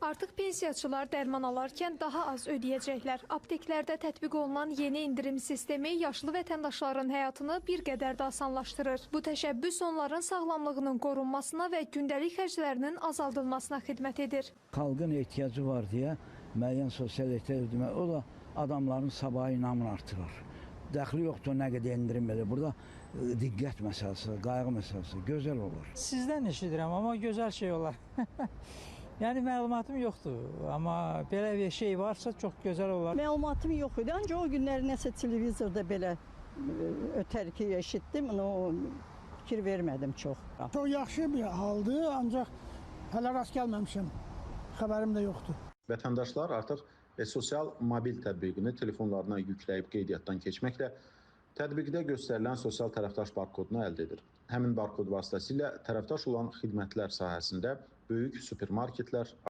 Artıq pensiyaçılar dərman alarkən daha az ödəyəcəklər. Apteklərdə tətbiq olunan yeni indirim sistemi yaşlı vətəndaşların həyatını bir qədər də asanlaşdırır. Bu təşəbbüs onların sağlamlığının qorunmasına və gündəlik xərclərinin azaldılmasına xidmət edir. Xalqın ehtiyacı var deyə müəyyən sosial ehtiyac ödəmək, o da adamların sabahı inamını artırır. Dəxli yoxdur nə qədər indirim edir. Burada diqqət məsələsi, qayğı məsələsi gözəl olur. Sizdən eşidirəm, amma gözəl şey olar. Yəni məlumatım yoxdur, amma belə bir şey varsa çox gözəl olar. Məlumatım yox idi, ancaq o günləri nəsə televizorda belə ötərki eşitdim, o fikir vermədim çox. Çox yaxşı bir haldır, ancaq hələ rast gəlməmişəm, xəbərim də yoxdur. Vətəndaşlar artıq sosial mobil tətbiqini telefonlarına yükləyib qeydiyyatdan keçməklə tətbiqdə göstərilən sosial tərəfdaş barkodunu əldə edir. Həmin barkod vasitəsilə tərəfdaş olan xidmətlər sahəsində böyük supermarketlər,